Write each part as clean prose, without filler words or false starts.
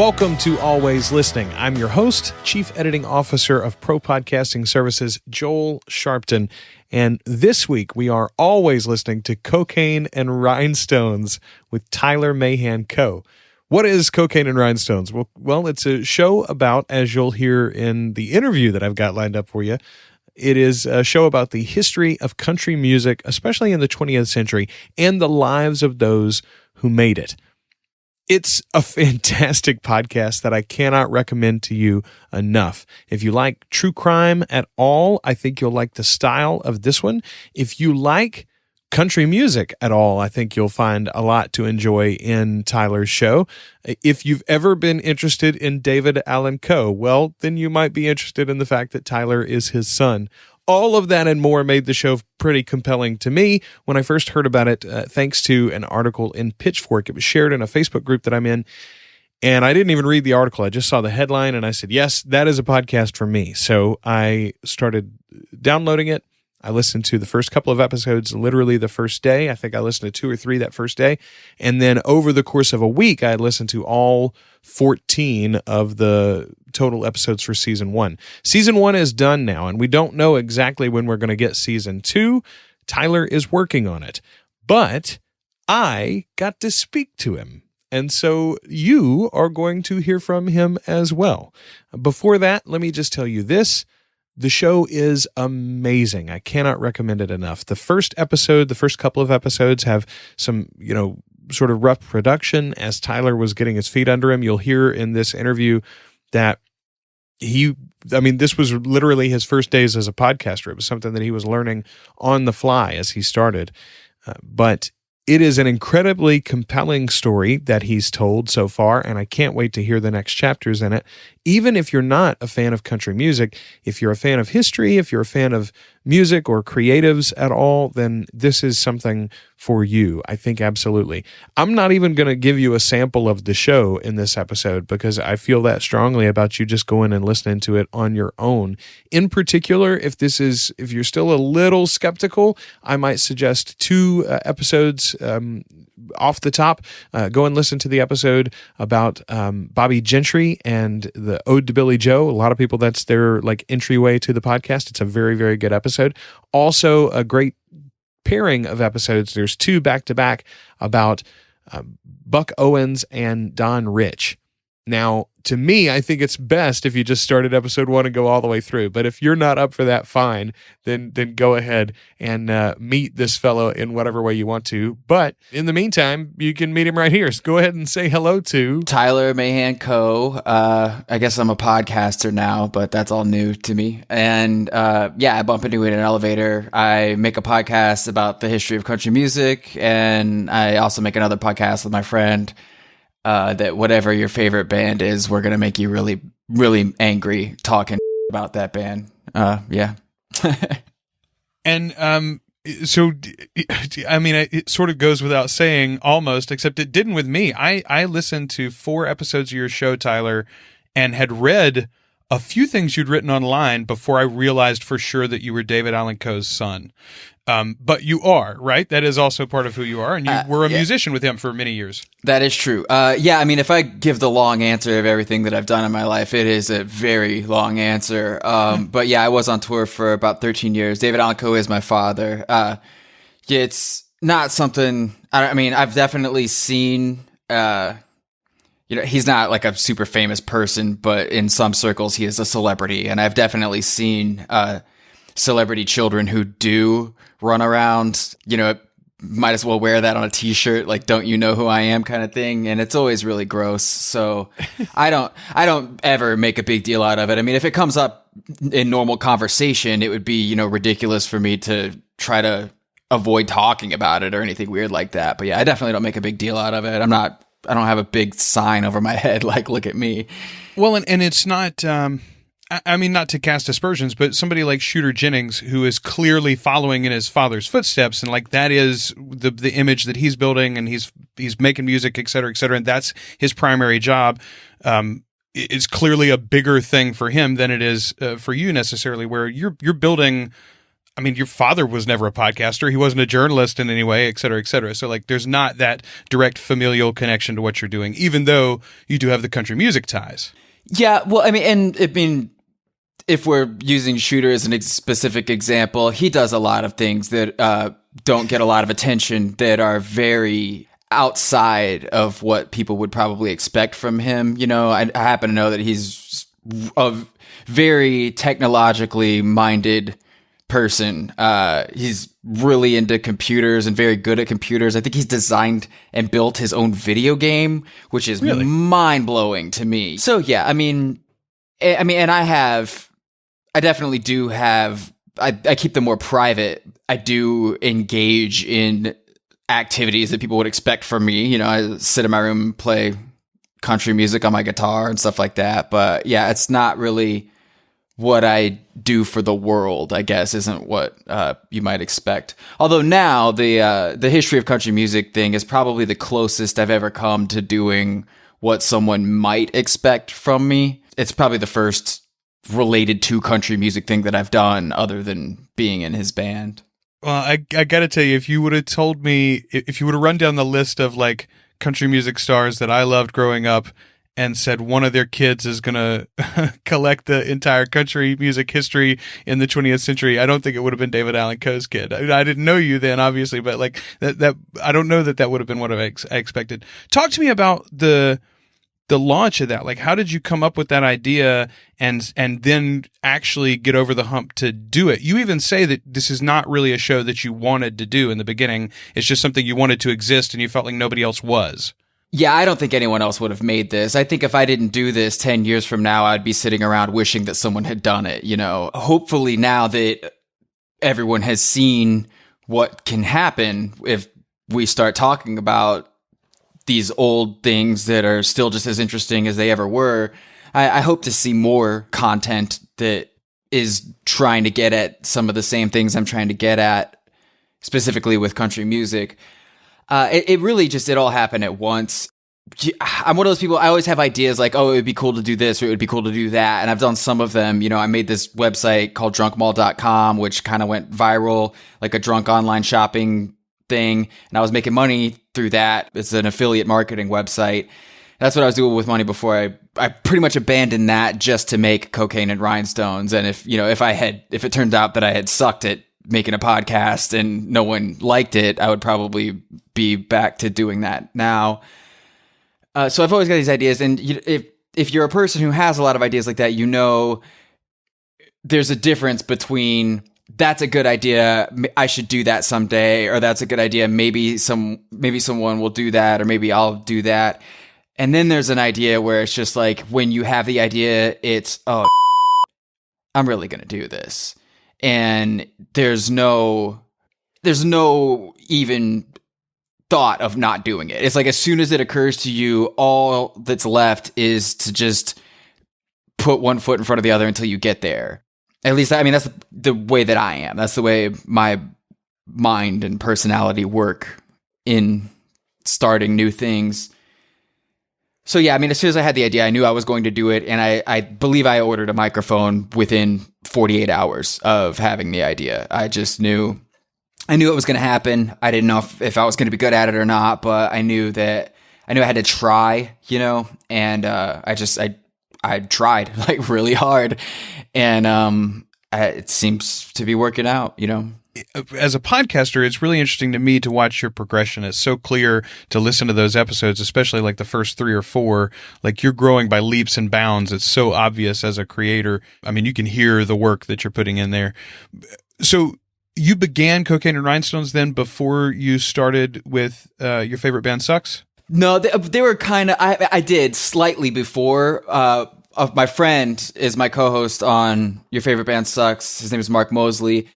Welcome to Always Listening. I'm your host, Chief Editing Officer of Pro Podcasting Services, Joel Sharpton. And this week, we are always listening to Cocaine and Rhinestones with Tyler Mahan Co. What is Cocaine and Rhinestones? Well, it's a show about, as you'll hear in the interview that I've got lined up for you, it is a show about the history of country music, especially in the 20th century, and the lives of those who made it. It's a fantastic podcast that I cannot recommend to you enough. If you like true crime at all, I think you'll like the style of this one. If you like country music at all, I think you'll find a lot to enjoy in Tyler's show. If you've ever been interested in David Allan Coe, well, then you might be interested in the fact that Tyler is his son. All of that and more made the show pretty compelling to me when I first heard about it, thanks to an article in Pitchfork. It was shared in a Facebook group that I'm in, and I didn't even read the article. I just saw the headline, and I said, yes, that is a podcast for me. So I started downloading it. I listened to the first couple of episodes literally the first day. I think I listened to 2 or 3 that first day. And then over the course of a week, I listened to all 14 of the total episodes for Season 1. Season 1 is done now, and we don't know exactly when we're going to get Season 2. Tyler is working on it. But I got to speak to him. And so you are going to hear from him as well. Before that, let me just tell you this. The show is amazing. I cannot recommend it enough. The first couple of episodes have some, sort of rough production as Tyler was getting his feet under him. You'll hear in this interview that this was literally his first days as a podcaster. It was something that he was learning on the fly as he started. But it is an incredibly compelling story that he's told so far, and I can't wait to hear the next chapters in it. Even if you're not a fan of country music, if you're a fan of history, if you're a fan of music or creatives at all, then this is something for you. I think absolutely. I'm not even going to give you a sample of the show in this episode because I feel that strongly about you just going and listening to it on your own. In particular, if you're still a little skeptical, I might suggest 2 episodes off the top. Go and listen to the episode about Bobby Gentry and the Ode to Billy Joe. A lot of people, that's their entryway to the podcast. It's a very, very good episode. Also, a great pairing of episodes. There's 2 back-to-back about Buck Owens and Don Rich. Now, to me, I think it's best if you just start at episode 1 and go all the way through. But if you're not up for that, fine. Then go ahead and meet this fellow in whatever way you want to. But in the meantime, you can meet him right here. So go ahead and say hello to Tyler Mahan Co. I guess I'm a podcaster now, but that's all new to me. And I bump into it in an elevator. I make a podcast about the history of country music, and I also make another podcast with my friend. That whatever your favorite band is, we're going to make you really, really angry talking about that band. Yeah. And so, it sort of goes without saying almost, except it didn't with me. I listened to 4 episodes of your show, Tyler, and had read a few things you'd written online before I realized for sure that you were David Allan Coe's son. But you are, right? That is also part of who you are, and you were a musician with him for many years. That is true. If I give the long answer of everything that I've done in my life, it is a very long answer. But yeah, I was on tour for about 13 years. David Allan Coe is my father. It's not something, I've definitely seen, he's not like a super famous person, but in some circles he is a celebrity. And I've definitely seen celebrity children who do run around, might as well wear that on a t-shirt, like, don't you know who I am kind of thing. And it's always really gross. So I don't ever make a big deal out of it. If it comes up in normal conversation, it would be, ridiculous for me to try to avoid talking about it or anything weird like that. But yeah, I definitely don't make a big deal out of it. I don't have a big sign over my head, like, look at me. Well, and it's not, not to cast aspersions, but somebody like Shooter Jennings, who is clearly following in his father's footsteps, and that is the image that he's building, and he's making music, et cetera, and that's his primary job. It's clearly a bigger thing for him than it is for you necessarily, where you're building I mean, your father was never a podcaster. He wasn't a journalist in any way, et cetera, et cetera. So like, there's not that direct familial connection to what you're doing, even though you do have the country music ties. Yeah. Well, if we're using Shooter as an specific example, he does a lot of things that don't get a lot of attention, that are very outside of what people would probably expect from him. You know, I happen to know that he's a very technologically minded person. He's really into computers and very good at computers. I think he's designed and built his own video game, which is Really? mind-blowing to me. So yeah, and I definitely do have, I keep them more private. I do engage in activities that people would expect from me. You know, I sit in my room and play country music on my guitar and stuff like that. But yeah, it's not really what I do for the world, I guess, isn't what you might expect. Although now the history of country music thing is probably the closest I've ever come to doing what someone might expect from me. It's probably the first related to country music thing that I've done other than being in his band. Well, I got to tell you, if you would have told me, if you would have run down the list of like country music stars that I loved growing up and said one of their kids is going to collect the entire country music history in the 20th century, I don't think it would have been David Allan Coe's kid. I didn't know you then, obviously, but like that I don't know that would have been what I expected. Talk to me about the launch of that. Like, how did you come up with that idea and then actually get over the hump to do it? You even say that this is not really a show that you wanted to do in the beginning. It's just something you wanted to exist and you felt like nobody else was. Yeah, I don't think anyone else would have made this. I think if I didn't do this 10 years from now, I'd be sitting around wishing that someone had done it, you know. Hopefully now that everyone has seen what can happen if we start talking about these old things that are still just as interesting as they ever were, I hope to see more content that is trying to get at some of the same things I'm trying to get at, specifically with country music. It really just, it all happened at once. I'm one of those people, I always have ideas like, oh, it would be cool to do this or it would be cool to do that. And I've done some of them. You know, I made this website called drunkmall.com, which kind of went viral, like a drunk online shopping thing, and I was making money through that. It's an affiliate marketing website. That's what I was doing with money before I pretty much abandoned that just to make Cocaine and Rhinestones. And if it turned out that I had sucked at making a podcast and no one liked it, I would probably be back to doing that now. So I've always got these ideas, and if you're a person who has a lot of ideas like that, you know, there's a difference between that's a good idea, I should do that someday, or that's a good idea, maybe someone will do that, or maybe I'll do that. And then there's an idea where it's just like, when you have the idea, it's, oh, I'm really going to do this. And there's no even thought of not doing it. It's like, as soon as it occurs to you, all that's left is to just put one foot in front of the other until you get there. At least, I mean, that's the way that I am. That's the way my mind and personality work in starting new things. So yeah, I mean, as soon as I had the idea, I knew I was going to do it. And I believe I ordered a microphone within 48 hours of having the idea. I just knew it was going to happen. I didn't know if I was going to be good at it or not, but I knew I had to try, you know, and I tried like really hard, and it seems to be working out, you know. As a podcaster, it's really interesting to me to watch your progression. It's so clear to listen to those episodes, especially like the first 3 or 4. Like, you're growing by leaps and bounds. It's so obvious as a creator. I mean, you can hear the work that you're putting in there. So you began Cocaine and Rhinestones then before you started with Your Favorite Band Sucks? No, they were kind of, I did slightly before. My friend is my co-host on Your Favorite Band Sucks. His name is Mark Mosley.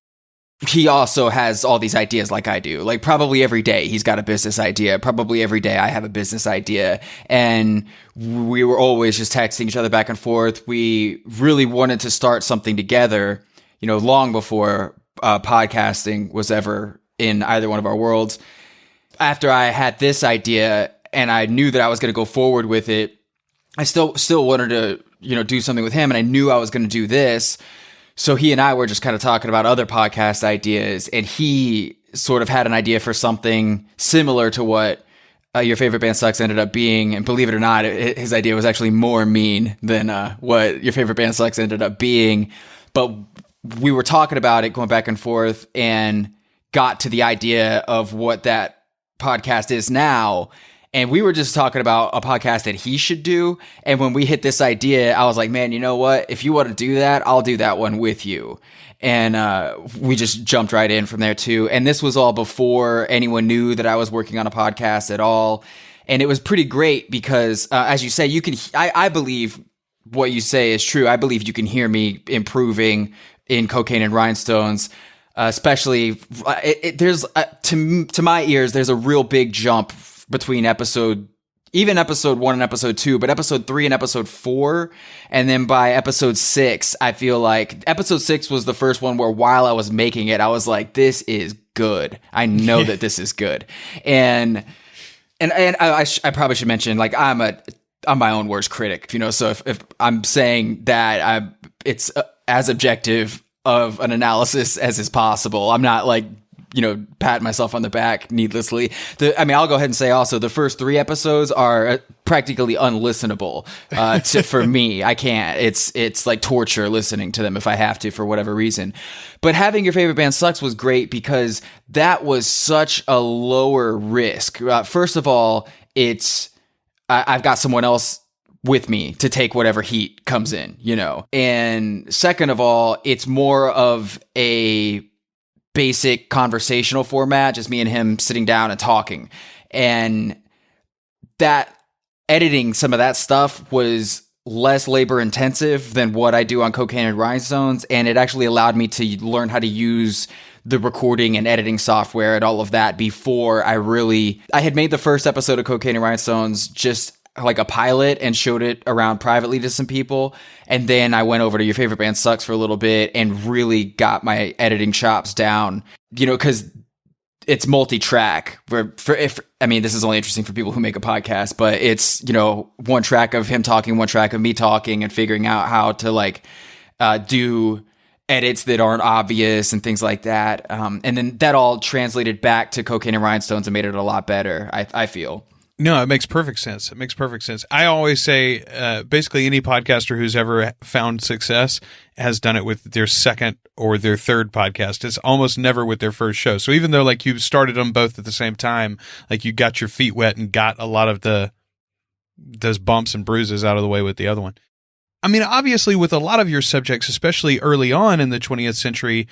He also has all these ideas like I do. Like, probably every day he's got a business idea. Probably every day I have a business idea. And we were always just texting each other back and forth. We really wanted to start something together, you know, long before podcasting was ever in either one of our worlds. After I had this idea and I knew that I was going to go forward with it, I still wanted to, you know, do something with him, and I knew I was going to do this. So he and I were just kind of talking about other podcast ideas, and he sort of had an idea for something similar to what Your Favorite Band Sucks ended up being. And believe it or not, his idea was actually more mean than what Your Favorite Band Sucks ended up being. But we were talking about it, going back and forth, and got to the idea of what that podcast is now. And we were just talking about a podcast that he should do. And when we hit this idea, I was like, man, you know what? If you want to do that, I'll do that one with you. And we just jumped right in from there too. And this was all before anyone knew that I was working on a podcast at all. And it was pretty great because, as you say, I believe what you say is true. I believe you can hear me improving in Cocaine and Rhinestones. Especially, there's to my ears, there's a real big jump between episode 1 and episode 2, but episode 3 and episode 4. And then by episode 6, I feel like episode 6 was the first one where while I was making it, I was like, this is good. I know that this is good. And I probably should mention, like, I'm my own worst critic, so if I'm saying that it's as objective of an analysis as is possible. I'm not like, patting myself on the back needlessly. I'll go ahead and say also the first 3 episodes are practically unlistenable for me. I can't. It's like torture listening to them if I have to for whatever reason. But having Your Favorite Band Sucks was great because that was such a lower risk. First of all, I've got someone else with me to take whatever heat comes in, And second of all, it's more of a basic conversational format, just me and him sitting down and talking. And that editing some of that stuff was less labor intensive than what I do on Cocaine and Rhinestones. And it actually allowed me to learn how to use the recording and editing software and all of that before I had made the first episode of Cocaine and Rhinestones just like a pilot and showed it around privately to some people. And then I went over to Your Favorite Band Sucks for a little bit and really got my editing chops down, because it's multi-track this is only interesting for people who make a podcast, but it's, one track of him talking, one track of me talking, and figuring out how to do edits that aren't obvious and things like that. And then that all translated back to Cocaine and Rhinestones and made it a lot better, I feel. No, it makes perfect sense. I always say basically any podcaster who's ever found success has done it with their second or their third podcast. It's almost never with their first show. So even though like you started them both at the same time, like you got your feet wet and got a lot of those bumps and bruises out of the way with the other one. I mean, obviously with a lot of your subjects, especially early on in the 20th century,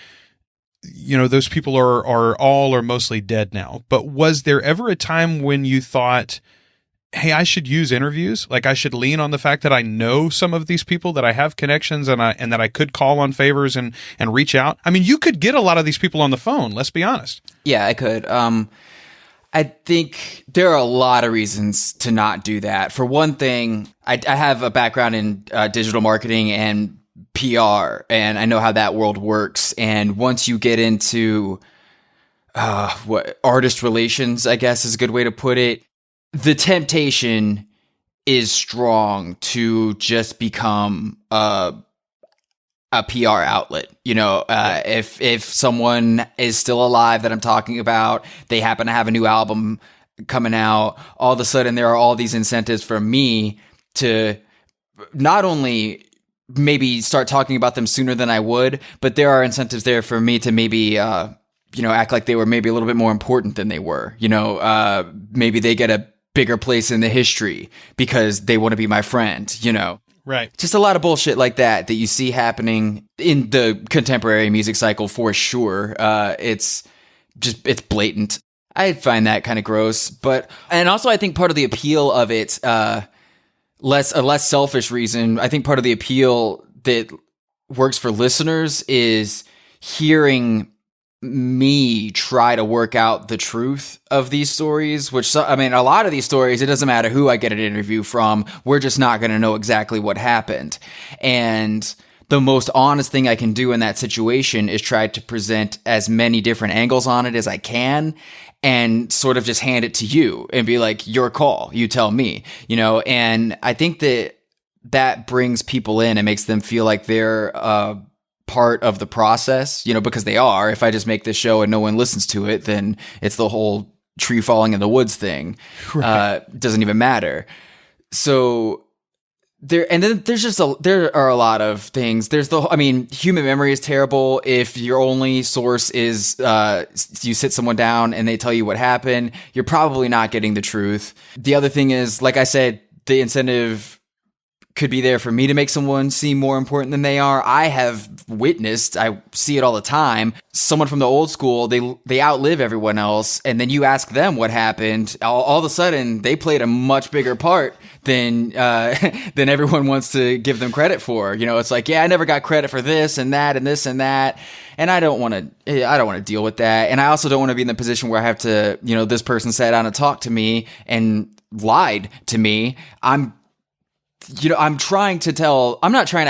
those people are all or mostly dead now. But was there ever a time when you thought, hey, I should use interviews? Like I should lean on the fact that I know some of these people, that I have connections, and that I could call on favors and reach out? I mean, you could get a lot of these people on the phone, let's be honest. Yeah, I could. I think there are a lot of reasons to not do that. For one thing, I have a background in digital marketing and PR, and I know how that world works. And once you get into what artist relations, I guess is a good way to put it, the temptation is strong to just become a PR outlet. If someone is still alive that I'm talking about, they happen to have a new album coming out, all of a sudden there are all these incentives for me to not only maybe start talking about them sooner than I would, but there are incentives there for me to maybe, act like they were maybe a little bit more important than they were. Maybe they get a bigger place in the history because they want to be my friend, Right. Just a lot of bullshit like that you see happening in the contemporary music cycle for sure. It's blatant. I find that kind of gross, and also I think part of the appeal of it, a less selfish reason, I think part of the appeal that works for listeners is hearing me try to work out the truth of these stories, which, a lot of these stories, it doesn't matter who I get an interview from, we're just not going to know exactly what happened. And the most honest thing I can do in that situation is try to present as many different angles on it as I can, and sort of just hand it to you and be like, your call, you tell me, and I think that brings people in and makes them feel like they're part of the process, because they are. If I just make this show and no one listens to it, then it's the whole tree falling in the woods thing. Right. Doesn't even matter. So there are a lot of things. Human memory is terrible. If your only source is you sit someone down and they tell you what happened, you're probably not getting the truth. The other thing is, like I said, the incentive could be there for me to make someone seem more important than they are. I see it all the time. Someone from the old school, they outlive everyone else, and then you ask them what happened. All of a sudden, they played a much bigger part than everyone wants to give them credit for. It's like, yeah, I never got credit for this and that and this and that, and I don't want to deal with that. And I also don't want to be in the position where I have to, this person sat down and talked to me and lied to me. I'm not trying to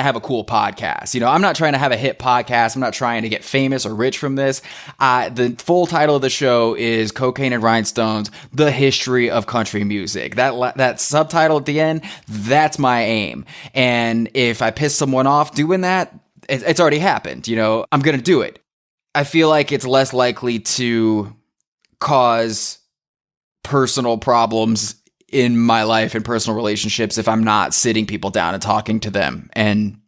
have a cool podcast. I'm not trying to have a hit podcast. I'm not trying to get famous or rich from this. The full title of the show is Cocaine and Rhinestones, The History of Country Music. That subtitle at the end, that's my aim. And if I piss someone off doing that, it's already happened. I'm going to do it. I feel like it's less likely to cause personal problems in my life and personal relationships if I'm not sitting people down and talking to them, and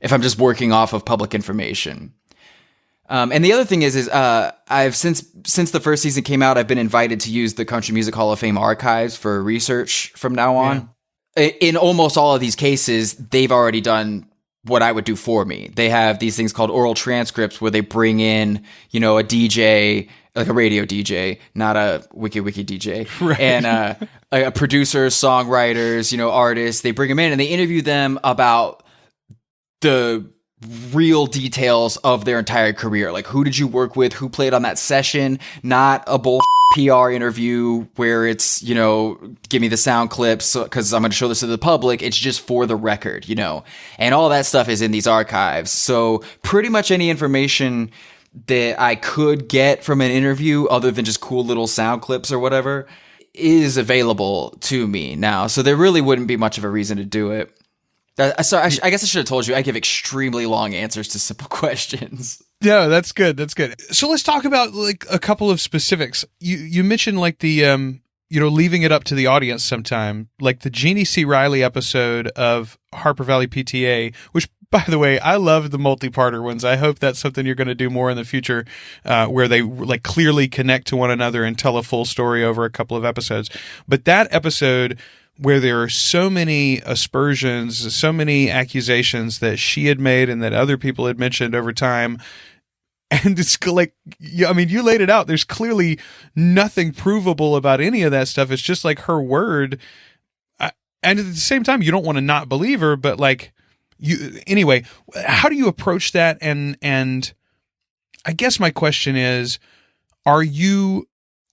if I'm just working off of public information. And the other thing is I've since the first season came out, I've been invited to use the Country Music Hall of Fame archives for research from now on. Yeah. In almost all of these cases, they've already done what I would do for me. They have these things called oral transcripts where they bring in, a DJ, like a radio DJ, not a wiki DJ, right. And a producer, songwriters, artists. They bring them in and they interview them about the real details of their entire career. Like, who did you work with? Who played on that session? Not a bull PR interview where it's, give me the sound clips because I'm going to show this to the public. It's just for the record, and all that stuff is in these archives. So pretty much any information that I could get from an interview other than just cool little sound clips or whatever is available to me now. So there really wouldn't be much of a reason to do it. So I guess I should have told you I give extremely long answers to simple questions. Yeah, that's good. That's good. So let's talk about like a couple of specifics. You mentioned like the leaving it up to the audience sometime, like the Jeannie C. Riley episode of Harper Valley PTA, which, by the way, I love the multi-parter ones. I hope that's something you're going to do more in the future, where they like clearly connect to one another and tell a full story over a couple of episodes. But that episode where there are so many aspersions, so many accusations that she had made and that other people had mentioned over time. And it's like, you laid it out. There's clearly nothing provable about any of that stuff. It's just like her word. And at the same time, you don't want to not believe her, but like, anyway, how do you approach that? And I guess my question is,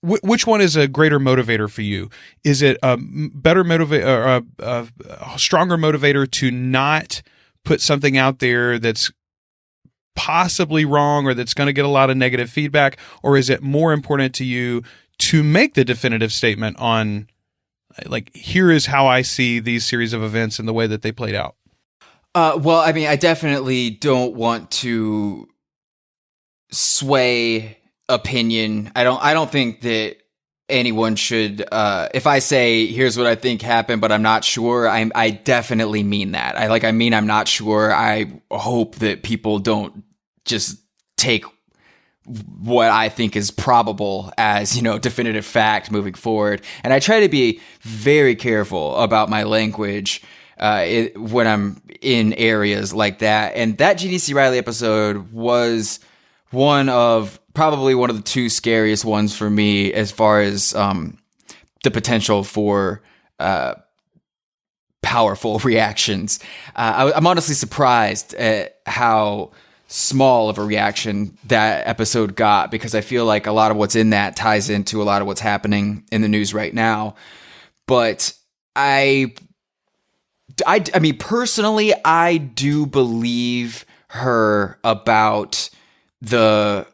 which one is a greater motivator for you? Is it a better motivator or a stronger motivator to not put something out there that's possibly wrong or that's going to get a lot of negative feedback? Or is it more important to you to make the definitive statement on, like, here is how I see these series of events and the way that they played out? I definitely don't want to sway opinion. I don't think that anyone should, if I say, here's what I think happened, but I'm not sure, I definitely mean that. I'm not sure. I hope that people don't just take what I think is probable as, definitive fact moving forward. And I try to be very careful about my language when I'm in areas like that. And that Jeannie C. Riley episode was probably one of the two scariest ones for me as far as the potential for powerful reactions. I'm honestly surprised at how small of a reaction that episode got, because I feel like a lot of what's in that ties into a lot of what's happening in the news right now. But I mean, personally, I do believe her about the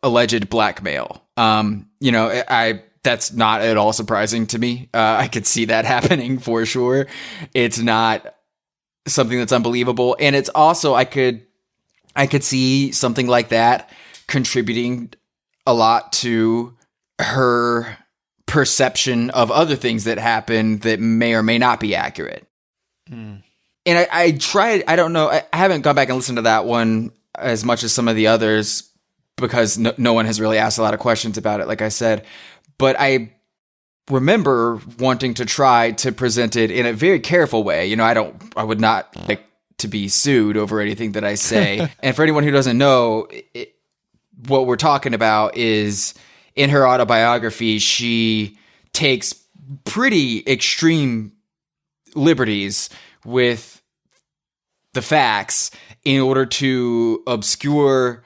alleged blackmail. That's not at all surprising to me. I could see that happening for sure. It's not something that's unbelievable. And it's also, I could I could see something like that contributing a lot to her perception of other things that happen that may or may not be accurate. And I tried, I don't know, I haven't gone back and listened to that one as much as some of the others because no one has really asked a lot of questions about it, like I said. But I remember wanting to try to present it in a very careful way. You know, I would not like to be sued over anything that I say. And for anyone who doesn't know, what we're talking about is in her autobiography, she takes pretty extreme liberties with the facts in order to obscure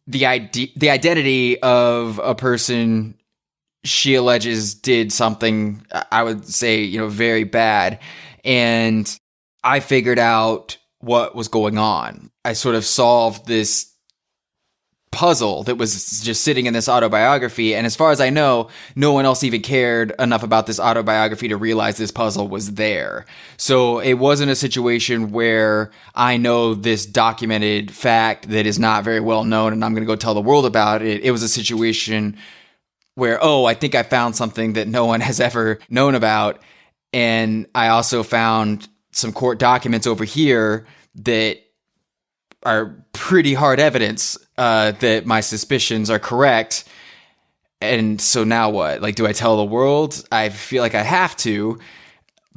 the identity of a person she alleges did something, I would say, you know, very bad. And I figured out what was going on. I sort of solved this puzzle that was just sitting in this autobiography. And as far as I know, no one else even cared enough about this autobiography to realize this puzzle was there. So it wasn't a situation where I know this documented fact that is not very well known and I'm going to go tell the world about it. It was a situation where, oh, I think I found something that no one has ever known about. And I also found some court documents over here that are pretty hard evidence that my suspicions are correct. And so now what? Like, do I tell the world? I feel like I have to,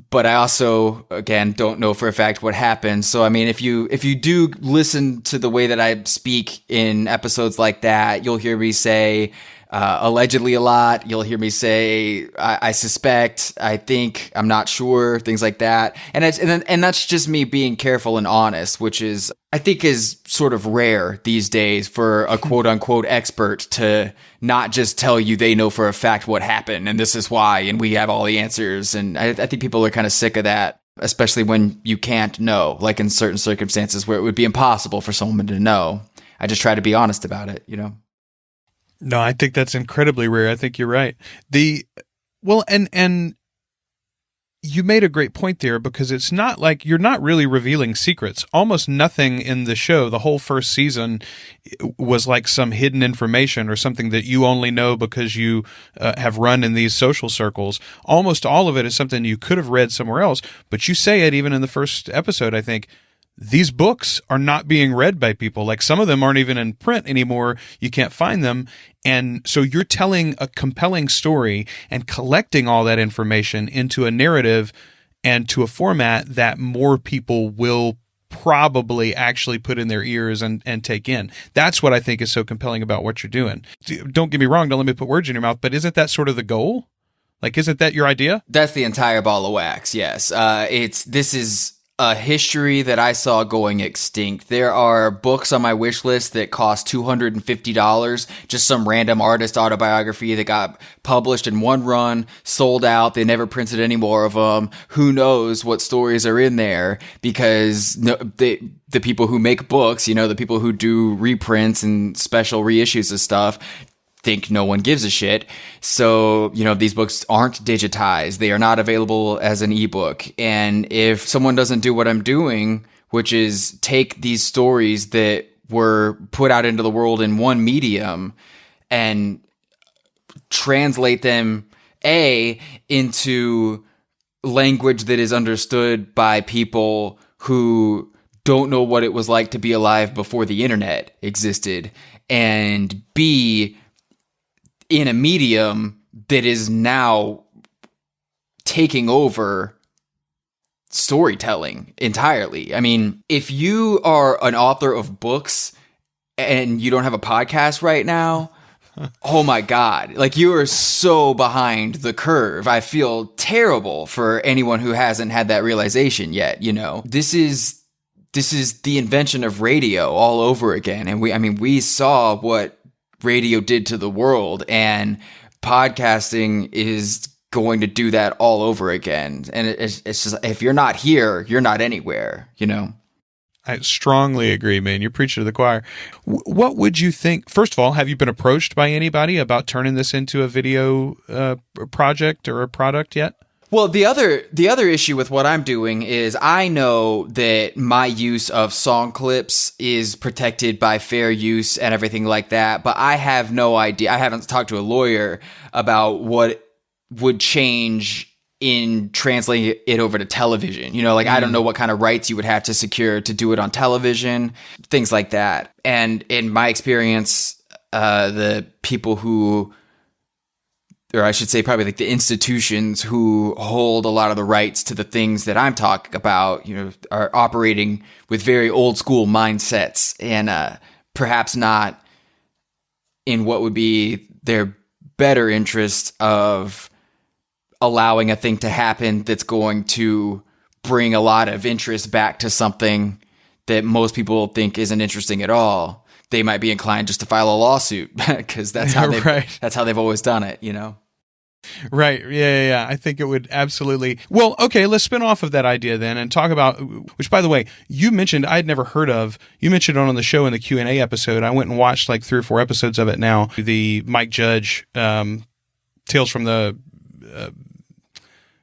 but I also, again, don't know for a fact what happened. So, I mean, if you do listen to the way that I speak in episodes like that, you'll hear me say allegedly a lot. You'll hear me say I suspect, I think, I'm not sure, things like that. And that's just me being careful and honest, which is, I think, is sort of rare these days for a quote unquote expert to not just tell you they know for a fact what happened and this is why and we have all the answers. And I think people are kind of sick of that, especially when you can't know, like in certain circumstances where it would be impossible for someone to know. I just try to be honest about it, you know? No, I think that's incredibly rare. I think you're right. And you made a great point there, because it's not like you're not really revealing secrets. Almost nothing in the show, the whole first season, was like some hidden information or something that you only know because you have run in these social circles. Almost all of it is something you could have read somewhere else, but you say it even in the first episode, I think. These books are not being read by people. Like, some of them aren't even in print anymore. You can't find them. And so you're telling a compelling story and collecting all that information into a narrative and to a format that more people will probably actually put in their ears and take in. That's what I think is so compelling about what you're doing. Don't get me wrong. Don't let me put words in your mouth, but isn't that sort of the goal? Like, isn't that your idea? That's the entire ball of wax. Yes. This is a history that I saw going extinct. There are books on my wish list that cost $250, just some random artist autobiography that got published in one run, sold out. They never printed any more of them. Who knows what stories are in there, because the people who make books, you know, the people who do reprints and special reissues of stuff, think no one gives a shit. So, you know, these books aren't digitized. They are not available as an ebook. And if someone doesn't do what I'm doing, which is take these stories that were put out into the world in one medium and translate them, into language that is understood by people who don't know what it was like to be alive before the internet existed, and B, in a medium that is now taking over storytelling entirely. I mean, if you are an author of books and you don't have a podcast right now, oh my God, like, you are so behind the curve. I feel terrible for anyone who hasn't had that realization yet. You know, this is the invention of radio all over again. And we saw what radio did to the world, and podcasting is going to do that all over again. And it's just, if you're not here, you're not anywhere, you know? I strongly agree, man. You're preaching to the choir. What would you think? First of all, have you been approached by anybody about turning this into a video project or a product yet? Well, the other issue with what I'm doing is I know that my use of song clips is protected by fair use and everything like that, but I have no idea. I haven't talked to a lawyer about what would change in translating it over to television. Like I don't know what kind of rights you would have to secure to do it on television, things like that. And in my experience, the people who, or I should say probably like the institutions who hold a lot of the rights to the things that I'm talking about, are operating with very old school mindsets and perhaps not in what would be their better interest of allowing a thing to happen that's going to bring a lot of interest back to something that most people think isn't interesting at all. They might be inclined just to file a lawsuit because that's how that's how they've always done it, Right. Yeah. I think it would absolutely. Well, okay, let's spin off of that idea then and talk about, which by the way, you mentioned I'd never heard of. You mentioned it on the show in the Q&A episode. I went and watched like 3 or 4 episodes of it now. The Mike Judge Tales from the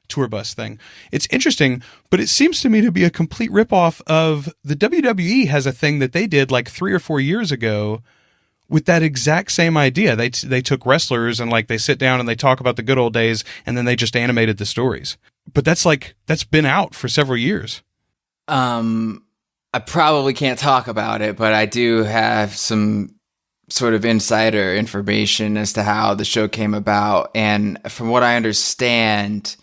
tour bus thing. It's interesting, but it seems to me to be a complete ripoff of the WWE has a thing that they did like 3 or 4 years ago with that exact same idea. They took wrestlers and like they sit down and they talk about the good old days and then they just animated the stories. But that's been out for several years. I probably can't talk about it, but I do have some sort of insider information as to how the show came about. And from what I understand,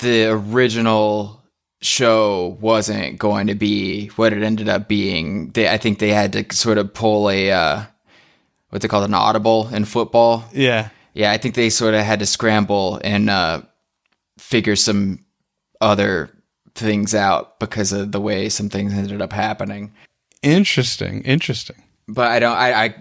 the original show wasn't going to be what it ended up being. I think they had to sort of pull a what's it called, an audible in football. Yeah. I think they sort of had to scramble and figure some other things out because of the way some things ended up happening. Interesting. But I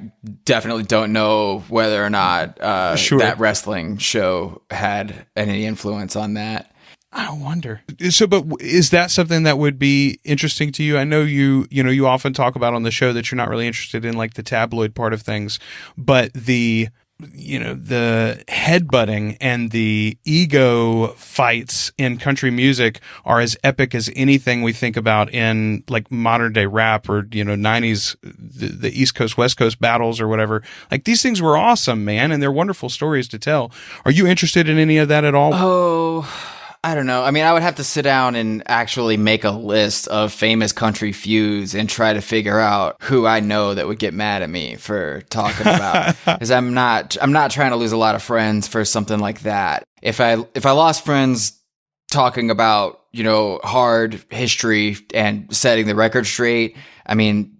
definitely don't know whether or not that wrestling show had any influence on that. I wonder. So, but is that something that would be interesting to you? I know you often talk about on the show that you're not really interested in like the tabloid part of things, but the headbutting and the ego fights in country music are as epic as anything we think about in like modern day rap or, 90s, the East Coast, West Coast battles or whatever. Like these things were awesome, man. And they're wonderful stories to tell. Are you interested in any of that at all? Oh, I don't know. I mean, I would have to sit down and actually make a list of famous country feuds and try to figure out who I know that would get mad at me for talking about. Because I'm not trying to lose a lot of friends for something like that. If I lost friends talking about, hard history and setting the record straight, I mean,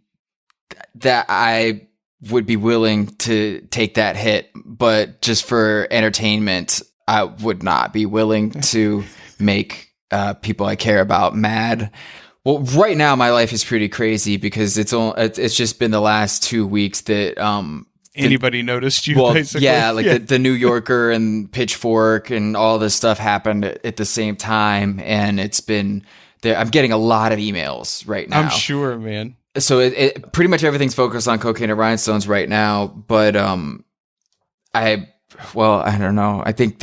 that I would be willing to take that hit, but just for entertainment, I would not be willing to make people I care about mad. Well, right now my life is pretty crazy because it's just been the last 2 weeks that anybody noticed you. Well, basically. yeah, like the New Yorker and Pitchfork and all this stuff happened at the same time, and it's been there. I'm getting a lot of emails right now. I'm sure, man. So it pretty much everything's focused on Cocaine and Rhinestones right now, but I don't know. I think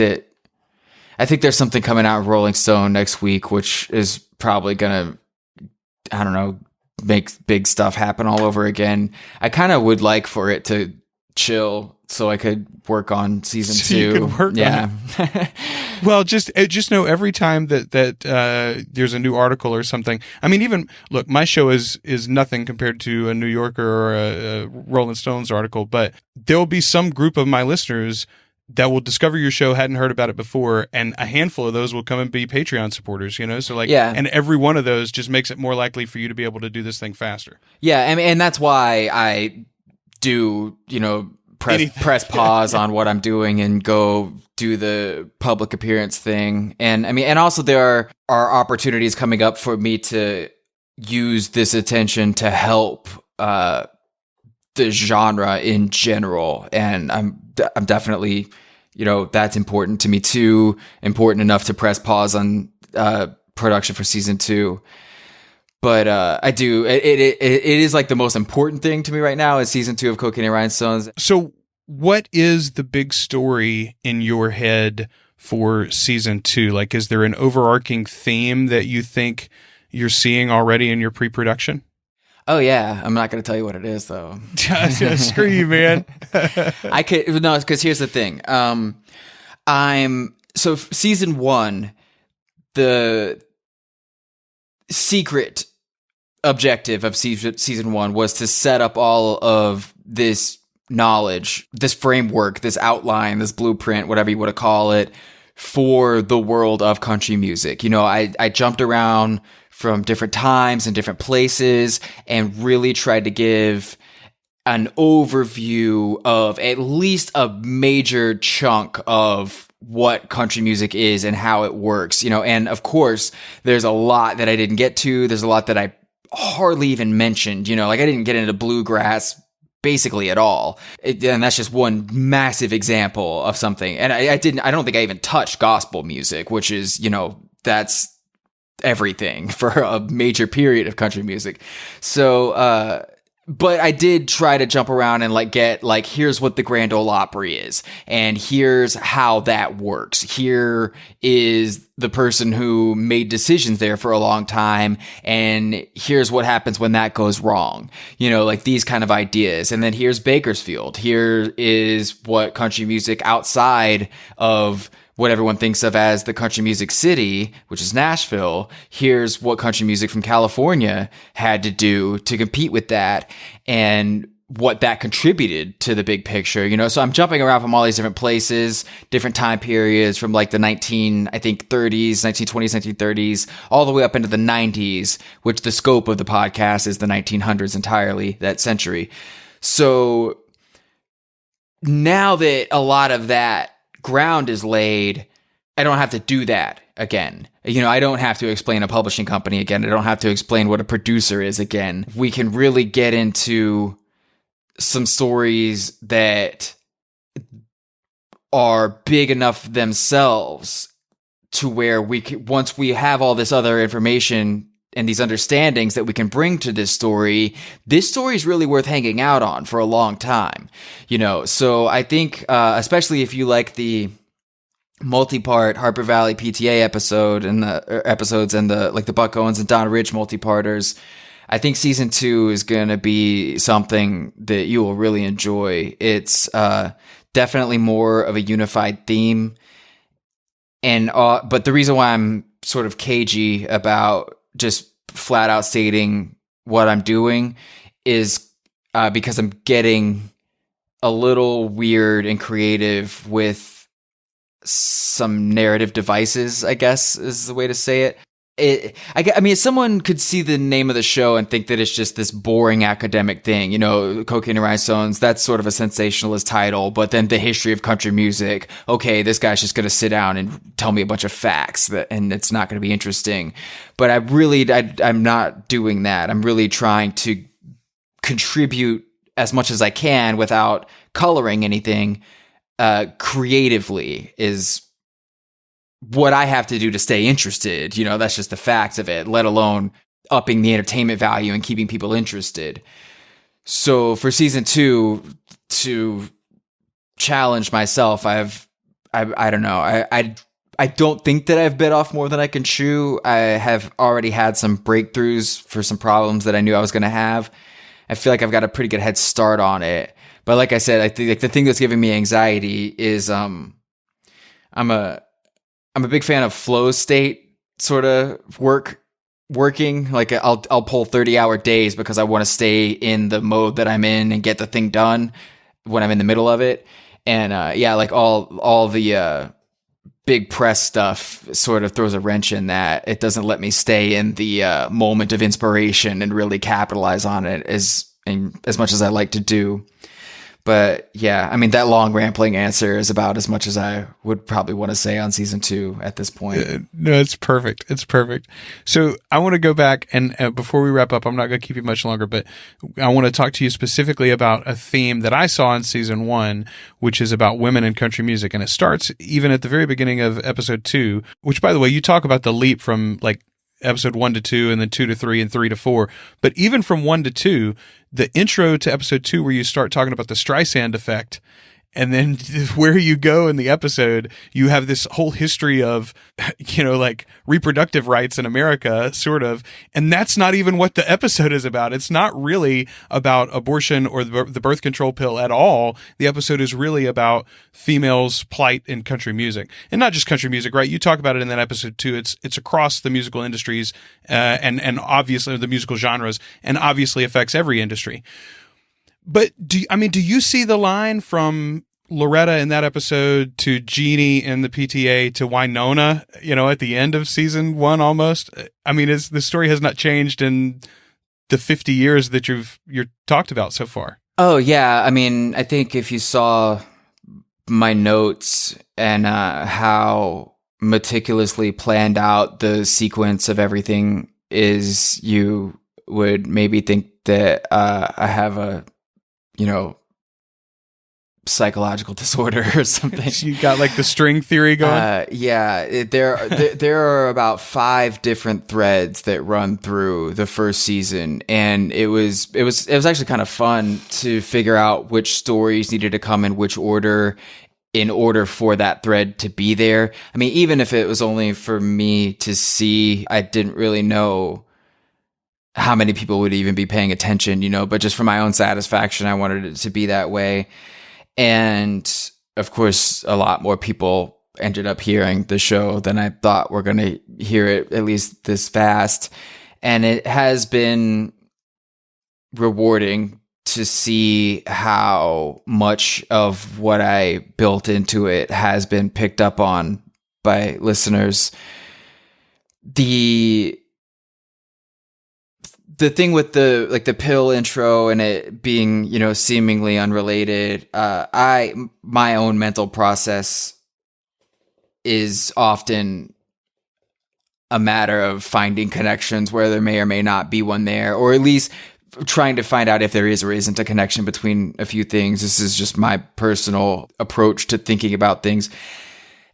there's something coming out of Rolling Stone next week, which is probably gonna, I don't know, make big stuff happen all over again. I kind of would like for it to chill so I could work on season 2. You could work on it. Well, just know every time that there's a new article or something. I mean, even look, my show is nothing compared to a New Yorker or a Rolling Stones article, but there'll be some group of my listeners that will discover your show, hadn't heard about it before, and a handful of those will come and be Patreon supporters, So like, yeah. And every one of those just makes it more likely for you to be able to do this thing faster. Yeah, and that's why I do, press pause on what I'm doing and go do the public appearance thing. And I mean, and also there are opportunities coming up for me to use this attention to help the genre in general, and I'm definitely, that's important to me too, important enough to press pause on production for season 2. But I do it is like the most important thing to me right now is season 2 of Cocaine and Rhinestones. So what is the big story in your head for season 2? Like, is there an overarching theme that you think you're seeing already in your pre-production? Oh yeah, I'm not going to tell you what it is though. Screw you, man. I could no, because here's the thing. Season 1, the secret objective of season 1 was to set up all of this knowledge, this framework, this outline, this blueprint, whatever you want to call it, for the world of country music. You know, I jumped around from different times and different places and really tried to give an overview of at least a major chunk of what country music is and how it works, you know. And of course, there's a lot that I didn't get to. There's a lot that I hardly even mentioned, you know, like I didn't get into bluegrass basically at all. And that's just one massive example of something. And I don't think I even touched gospel music, which is, you know, that's everything for a major period of country music. So, but I did try to jump around and like get like, here's what the Grand Ole Opry is, and here's how that works. Here is the person who made decisions there for a long time, and here's what happens when that goes wrong. You know, like these kind of ideas. And then here's Bakersfield. Here is what country music outside of what everyone thinks of as the country music city, which is Nashville. Here's what country music from California had to do to compete with that, and what that contributed to the big picture, you know? So I'm jumping around from all these different places, different time periods, from like the 1920s, 1930s, all the way up into the 90s, which the scope of the podcast is the 1900s entirely, that century. So now that a lot of that ground is laid, I don't have to do that again. You know, I don't have to explain a publishing company again. I don't have to explain what a producer is again. We can really get into some stories that are big enough themselves to where we can, once we have all this other information and these understandings that we can bring to this story is really worth hanging out on for a long time, you know? So I think, especially if you like the multi-part Harper Valley PTA episodes and the like the Buck Owens and Donna Rich multi-parters, I think season 2 is going to be something that you will really enjoy. It's, definitely more of a unified theme. And, but the reason why I'm sort of cagey about just flat out stating what I'm doing is because I'm getting a little weird and creative with some narrative devices, I guess is the way to say it. I mean, someone could see the name of the show and think that it's just this boring academic thing, you know, Cocaine and Rhinestones, that's sort of a sensationalist title, but then the history of country music, okay, this guy's just going to sit down and tell me a bunch of facts and it's not going to be interesting. But I'm not doing that. I'm really trying to contribute as much as I can without coloring anything, creatively is what I have to do to stay interested. You know, that's just the facts of it, let alone upping the entertainment value and keeping people interested. So for season 2, to challenge myself, I don't know. I don't think that I've bit off more than I can chew. I have already had some breakthroughs for some problems that I knew I was going to have. I feel like I've got a pretty good head start on it. But like I said, I think like the thing that's giving me anxiety is I'm a big fan of flow state sort of working. Like I'll pull 30-hour days because I want to stay in the mode that I'm in and get the thing done when I'm in the middle of it. And like all the big press stuff sort of throws a wrench in that. It doesn't let me stay in the moment of inspiration and really capitalize on it as much as I like to do. But yeah, I mean, that long rambling answer is about as much as I would probably want to say on season 2 at this point. No, it's perfect. It's perfect. So I want to go back and before we wrap up, I'm not going to keep you much longer, but I want to talk to you specifically about a theme that I saw in season 1, which is about women in country music. And it starts even at the very beginning of episode 2, which, by the way, you talk about the leap from like episode 1 to 2 and then 2 to 3 and 3 to 4. But even from 1 to 2, the intro to episode 2 where you start talking about the Streisand effect And then where you go in the episode, you have this whole history of, like reproductive rights in America, sort of. And that's not even what the episode is about. It's not really about abortion or the birth control pill at all. The episode is really about females' plight in country music, and not just country music, right? You talk about it in that episode too. It's across the musical industries, and obviously the musical genres, and obviously affects every industry. But do you see the line from Loretta in that episode to Jeannie in the PTA to Winona, at the end of season 1 almost? I mean, the story has not changed in the 50 years that you're talked about so far. Oh, yeah. I mean, I think if you saw my notes and how meticulously planned out the sequence of everything is, you would maybe think that I have a psychological disorder or something. You got like the string theory going? There are about 5 different threads that run through the first season, and it was actually kind of fun to figure out which stories needed to come in which order in order for that thread to be there. I mean, even if it was only for me to see, I didn't really know how many people would even be paying attention, but just for my own satisfaction, I wanted it to be that way. And of course, a lot more people ended up hearing the show than I thought were going to hear it, at least this fast. And it has been rewarding to see how much of what I built into it has been picked up on by listeners. The thing with the pill intro and it being, seemingly unrelated, my own mental process is often a matter of finding connections where there may or may not be one there, or at least trying to find out if there is or isn't a connection between a few things. This is just my personal approach to thinking about things.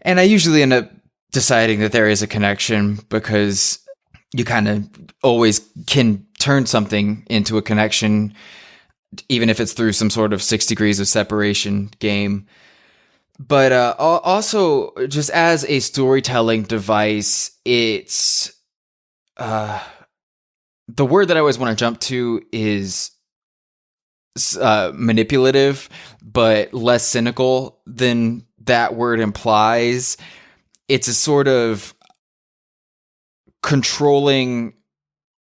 And I usually end up deciding that there is a connection because you kind of always can turn something into a connection, even if it's through some sort of 6 degrees of separation game. But also, just as a storytelling device, it's the word that I always want to jump to is manipulative, but less cynical than that word implies. It's a sort of controlling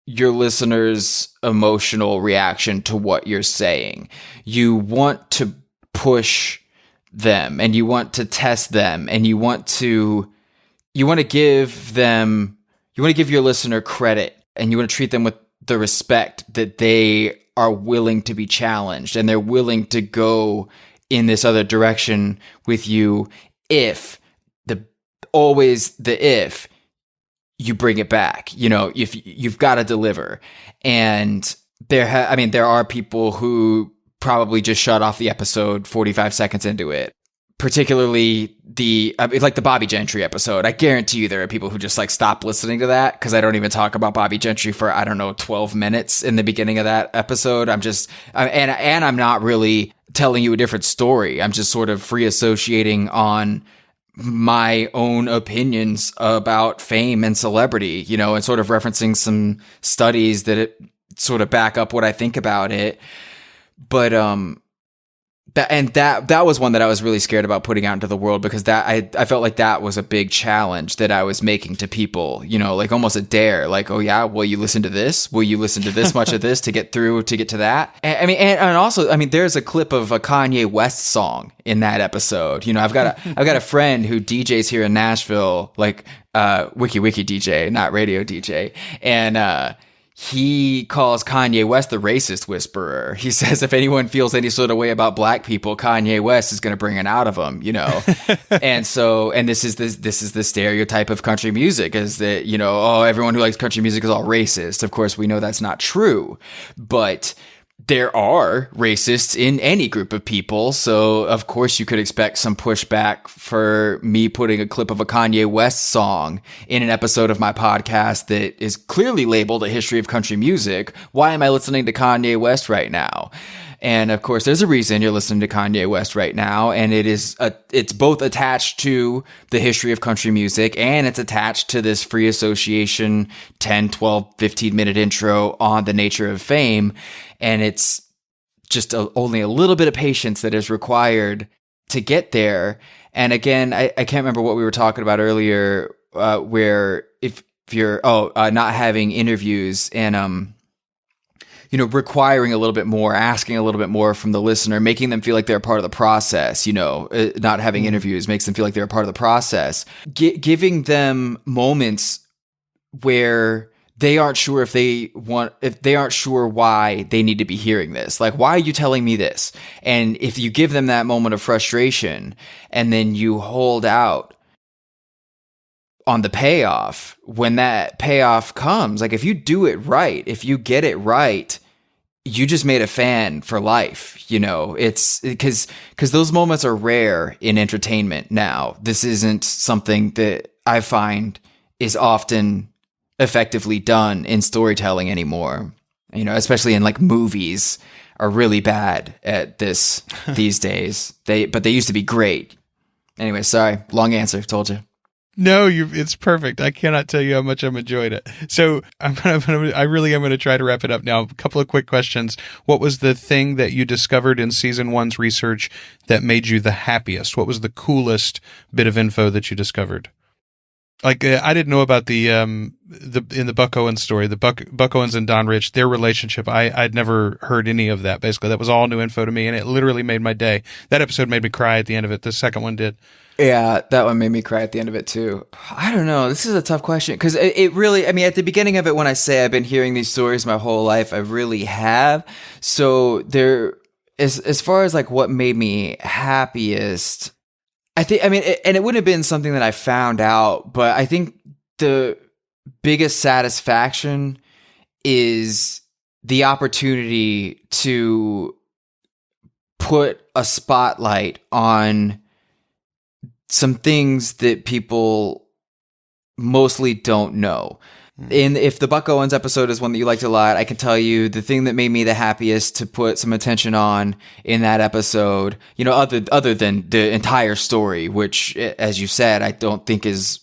your listener's emotional reaction to what you're saying. You want to push them, and you want to test them, and you want to give your listener credit, and you want to treat them with the respect that they are willing to be challenged, and they're willing to go in this other direction with you if you bring it back, if you've got to deliver. And there are people who probably just shut off the episode 45 seconds into it, particularly the Bobby Gentry episode. I guarantee you there are people who just stop listening to that because I don't even talk about Bobby Gentry for, 12 minutes in the beginning of that episode. I'm not really telling you a different story. I'm just sort of free associating on my own opinions about fame and celebrity, and sort of referencing some studies that it sort of back up what I think about it. But that was one that I was really scared about putting out into the world, because that I felt like that was a big challenge that I was making to people, almost a dare, oh yeah, will you listen to this? Will you listen to this much of this to get to that? And also, there's a clip of a Kanye West song in that episode. I've got a friend who DJs here in Nashville, wiki DJ, not radio DJ. And, he calls Kanye West the racist whisperer. He says if anyone feels any sort of way about black people, Kanye West is going to bring it out of them, and this is the stereotype of country music, is that, everyone who likes country music is all racist. Of course, we know that's not true, but there are racists in any group of people. So of course you could expect some pushback for me putting a clip of a Kanye West song in an episode of my podcast that is clearly labeled A History of Country Music. Why am I listening to Kanye West right now? And of course, there's a reason you're listening to Kanye West right now. And it's both attached to the history of country music, and it's attached to this free association 10, 12, 15-minute intro on the nature of fame. And it's just only a little bit of patience that is required to get there. And again, I can't remember what we were talking about earlier, where if you're not having interviews and requiring a little bit more, asking a little bit more from the listener, making them feel like they're a part of the process. Not having interviews makes them feel like they're a part of the process. Giving them moments where they aren't sure if they aren't sure why they need to be hearing this. Like, why are you telling me this? And if you give them that moment of frustration and then you hold out on the payoff, when that payoff comes, like if you do it right, if you get it right, you just made a fan for life. It's because those moments are rare in entertainment now. This isn't something that I find is often effectively done in storytelling anymore. Especially in like movies are really bad at this these days. But they used to be great. Anyway, sorry, long answer, told you. No, it's perfect. I cannot tell you how much I'm enjoying it. So I really am going to try to wrap it up now. A couple of quick questions. What was the thing that you discovered in season 1's research that made you the happiest? What was the coolest bit of info that you discovered? Like, I didn't know about in the Buck Owens story, the Buck Owens and Don Rich, their relationship. I'd never heard any of that. Basically, that was all new info to me, and it literally made my day. That episode made me cry at the end of it. The second one did. Yeah, that one made me cry at the end of it too. I don't know. This is a tough question because it really, at the beginning of it, when I say I've been hearing these stories my whole life, I really have. So as far as like what made me happiest, I think, and it wouldn't have been something that I found out, but I think the biggest satisfaction is the opportunity to put a spotlight on some things that people mostly don't know. If the Buck Owens episode is one that you liked a lot, I can tell you the thing that made me the happiest to put some attention on in that episode, other than the entire story, which, as you said, I don't think is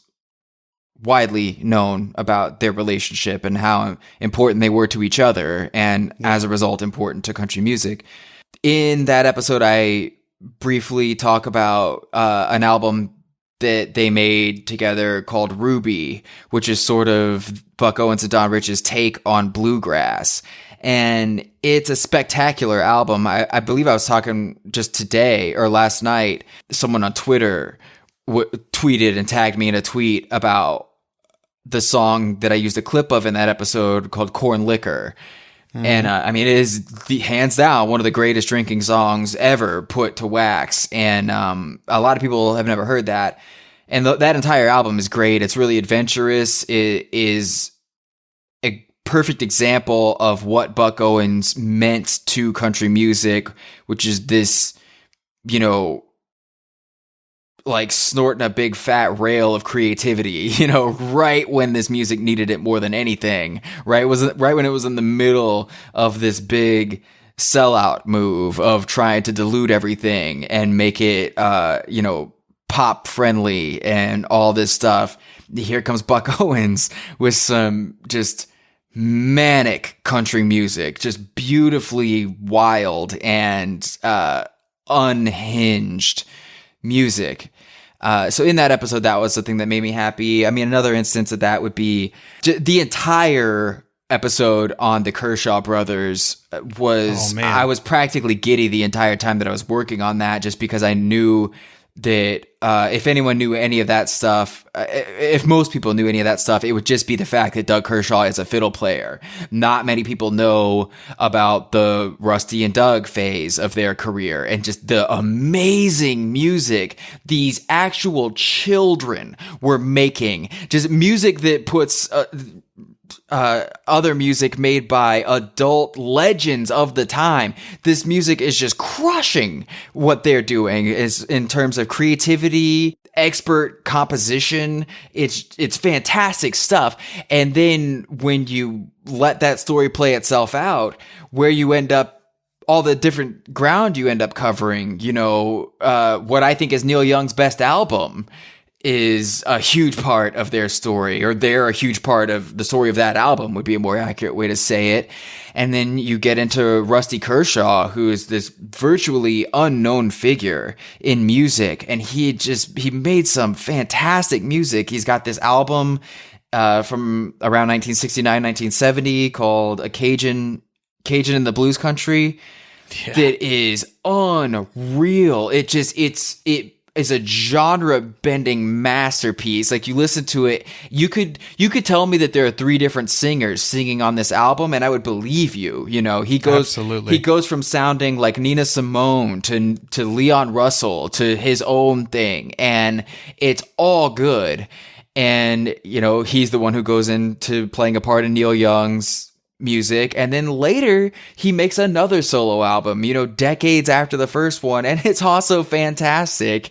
widely known about their relationship and how important they were to each other, and as a result, important to country music. In that episode, I briefly talk about an album that they made together called Ruby, which is sort of Buck Owens and Don Rich's take on bluegrass. And it's a spectacular album. I believe I was talking just today or last night, someone on Twitter tweeted and tagged me in a tweet about the song that I used a clip of in that episode called Corn Liquor. And it is hands down one of the greatest drinking songs ever put to wax. And a lot of people have never heard that. And that entire album is great. It's really adventurous. It is a perfect example of what Buck Owens meant to country music, which is this, like snorting a big fat rail of creativity, right when this music needed it more than anything, right when it was in the middle of this big sellout move of trying to dilute everything and make it, pop friendly and all this stuff. Here comes Buck Owens with some just manic country music, just beautifully wild and unhinged music. So in that episode, that was something that made me happy. Another instance of that would be the entire episode on the Kershaw brothers was, I was practically giddy the entire time that I was working on that, just because I knew that if anyone knew any of that stuff, if most people knew any of that stuff, it would just be the fact that Doug Kershaw is a fiddle player. Not many people know about the Rusty and Doug phase of their career and just the amazing music these actual children were making. Just music that puts other music made by adult legends of the time. This music is just crushing what they're doing is in terms of creativity, expert composition. It's fantastic stuff. And then when you let that story play itself out, where you end up all the different ground you end up covering. What I think is Neil Young's best album is a huge part of their story, or they're a huge part of the story of that album would be a more accurate way to say it. And then you get into Rusty Kershaw, who is this virtually unknown figure in music. And he made some fantastic music. He's got this album from around 1969, 1970 called A Cajun in the Blues Country. Yeah. That is unreal. It is a genre-bending masterpiece. Like, you listen to it, you could tell me that there are 3 different singers singing on this album, and I would believe you. He goes from sounding like Nina Simone to Leon Russell to his own thing, and it's all good. And he's the one who goes into playing a part in Neil Young's music, and then later he makes another solo album decades after the first one, and it's also fantastic.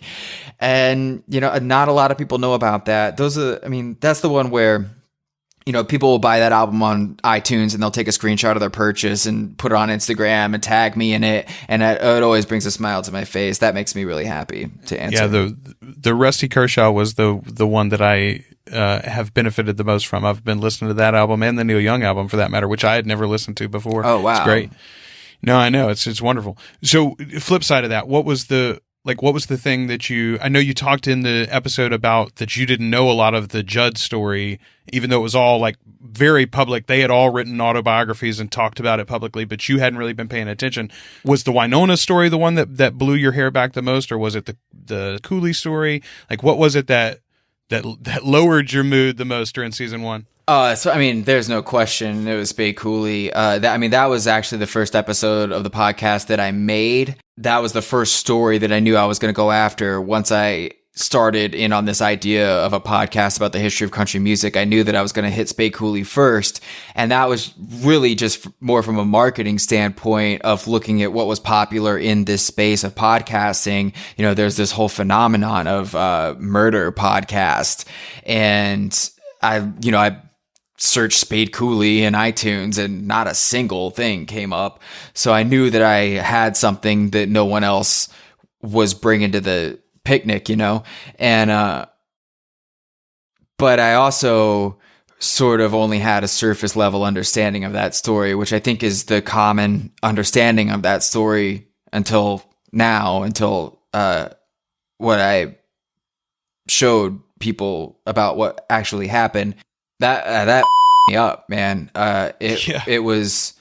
And not a lot of people know about that. That's the one where people will buy that album on iTunes and they'll take a screenshot of their purchase and put it on Instagram and tag me in it, and it always brings a smile to my face. That makes me really happy to answer. Yeah, the Rusty Kershaw was the one that I have benefited the most from. I've been listening to that album and the Neil Young album, for that matter, which I had never listened to before. Oh, wow. It's great. No, I know. It's wonderful. So, flip side of that, what was the thing that I know you talked in the episode about that you didn't know a lot of the Judd story, even though it was all like very public. They had all written autobiographies and talked about it publicly, but you hadn't really been paying attention. Was the Winona story the one that blew your hair back the most, or was it the Cooley story? Like, what was it that lowered your mood the most during season 1? There's no question it was Spade Cooley. That was actually the first episode of the podcast that I made. That was the first story that I knew I was going to go after. Once I started in on this idea of a podcast about the history of country music, I knew that I was going to hit Spade Cooley first. And that was really just more from a marketing standpoint of looking at what was popular in this space of podcasting. There's this whole phenomenon of murder podcast. And I searched Spade Cooley in iTunes and not a single thing came up. So I knew that I had something that no one else was bringing to the picnic, and but I also sort of only had a surface level understanding of that story, which I think is the common understanding of that story until what I showed people about what actually happened. That me up, man. It was.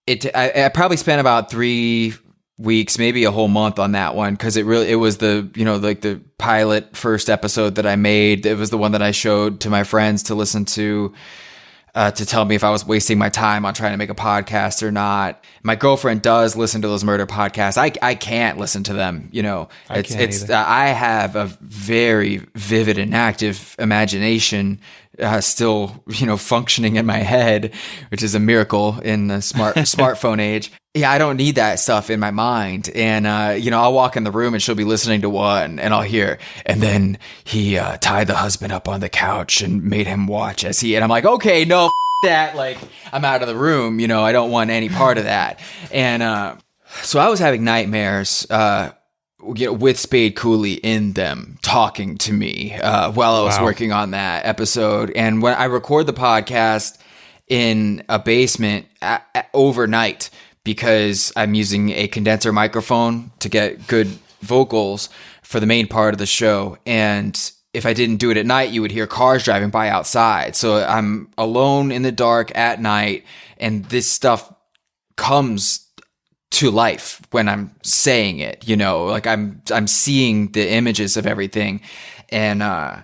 I probably spent about 3 weeks, maybe a whole month on that one, because it was the pilot first episode that I made. It was the one that I showed to my friends to listen to tell me if I was wasting my time on trying to make a podcast or not. My girlfriend does listen to those murder podcasts. I can't listen to them. I have a very vivid and active imagination still, functioning in my head, which is a miracle in the smartphone age. Yeah, I don't need that stuff in my mind. And, I'll walk in the room and she'll be listening to one and I'll hear, and then he tied the husband up on the couch and made him watch and I'm like, okay, no, that. Like, I'm out of the room. I don't want any part of that. And so I was having nightmares with Spade Cooley in them talking to me while I was working on that episode. And when I record the podcast in a basement overnight, because I'm using a condenser microphone to get good vocals for the main part of the show. And if I didn't do it at night, you would hear cars driving by outside. So I'm alone in the dark at night, and this stuff comes to life when I'm saying it, like I'm seeing the images of everything. And I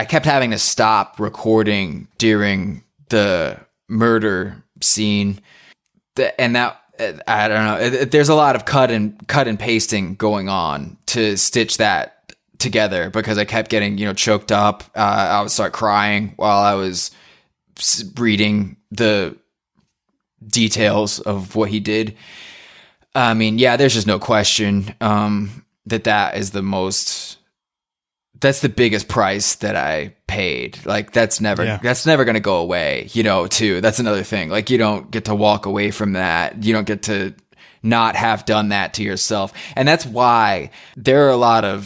kept having to stop recording during the murder scene. And that, I don't know, there's a lot of cut and pasting going on to stitch that together, because I kept getting, choked up. I would start crying while I was reading the details of what he did. There's just no question that is that's the biggest price that I paid. Like, that's never going to go away, too. That's another thing. Like, you don't get to walk away from that. You don't get to not have done that to yourself. And that's why there are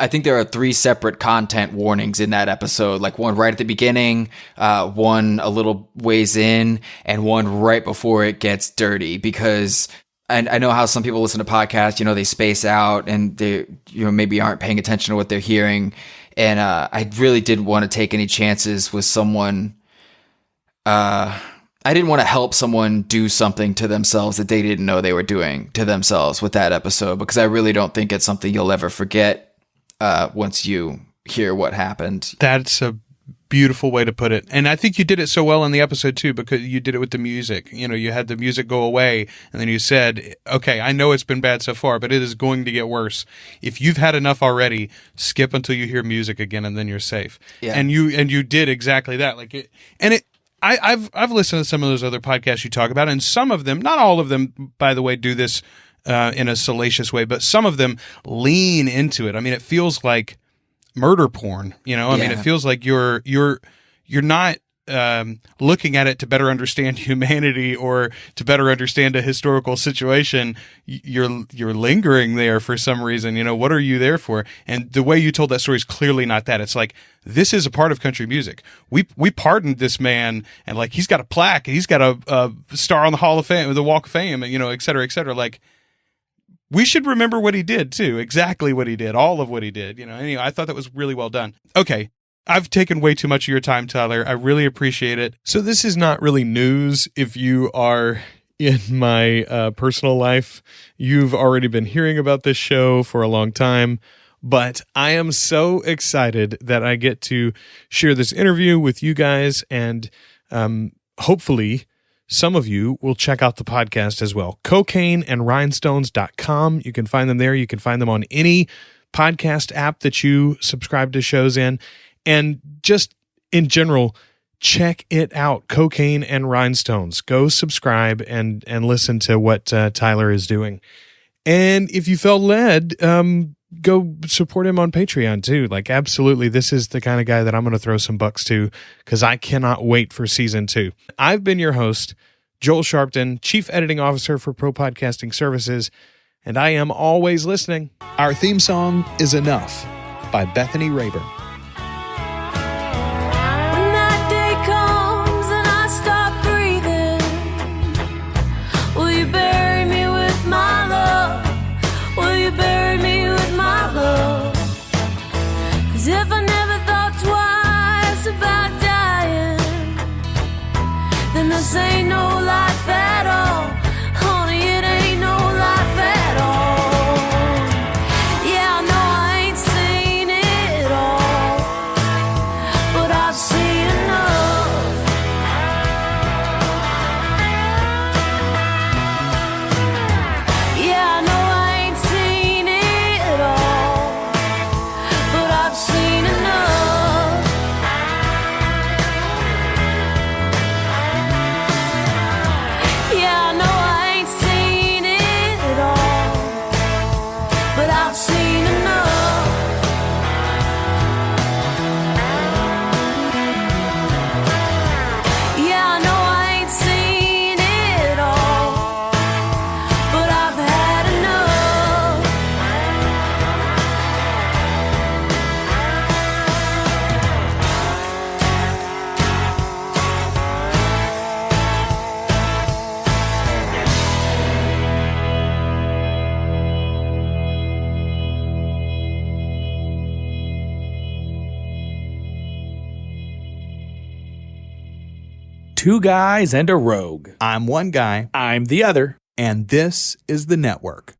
I think there are 3 separate content warnings in that episode, like one right at the beginning, one a little ways in, and one right before it gets dirty. Because I know how some people listen to podcasts, they space out and they, maybe aren't paying attention to what they're hearing. And I really didn't want to take any chances with someone. I didn't want to help someone do something to themselves that they didn't know they were doing to themselves with that episode, because I really don't think it's something you'll ever forget once you hear what happened. That's a beautiful way to put it. And I think you did it so well in the episode too, because you did it with the music. You had the music go away and then you said, okay, I know it's been bad so far, but it is going to get worse. If you've had enough already, skip until you hear music again and then you're safe. Yeah. And you did exactly that. I've listened to some of those other podcasts you talk about, and some of them, not all of them, by the way, do this in a salacious way, but some of them lean into it. I mean, it feels like murder porn, I mean, it feels like you're not looking at it to better understand humanity or to better understand a historical situation. You're lingering there for some reason. What are you there for? And the way you told that story is clearly not that. It's like, this is a part of country music. We pardoned this man, and like, he's got a plaque, he's got a star on the Hall of Fame, the Walk of Fame, et cetera, et cetera. Like, we should remember what he did too, exactly what he did, all of what he did. Anyway, I thought that was really well done. Okay. I've taken way too much of your time, Tyler. I really appreciate it. So this is not really news. If you are in my personal life, you've already been hearing about this show for a long time, but I am so excited that I get to share this interview with you guys, and hopefully some of you will check out the podcast as well. cocaineandrhinestones.com. You can find them there. You can find them on any podcast app that you subscribe to shows in. And just in general, check it out. Cocaine and Rhinestones. Go subscribe and listen to what Tyler is doing. And if you felt led, go support him on Patreon too. Like, absolutely, this is the kind of guy that I'm going to throw some bucks to, because I cannot wait for season 2. I've been your host, Joel Sharpton, Chief Editing Officer for Pro Podcasting Services, and I am always listening. Our theme song is Enough by Bethany Rayburn. When that day comes and I stop breathing, will you bury me with my love? Will you bury me with my love? 'Cause if I never thought twice about dying, then this ain't no life at all. Honey, it ain't no life at all. Yeah, I know I ain't seen it all, but I've seen enough. Yeah, I know I ain't seen it all, but I've seen enough. Yeah, I know I ain't seen it all, but I've seen enough. Yeah, I know I ain't seen it all, but I've had enough. Two guys and a rogue. I'm one guy, I'm the other. and this is The Network.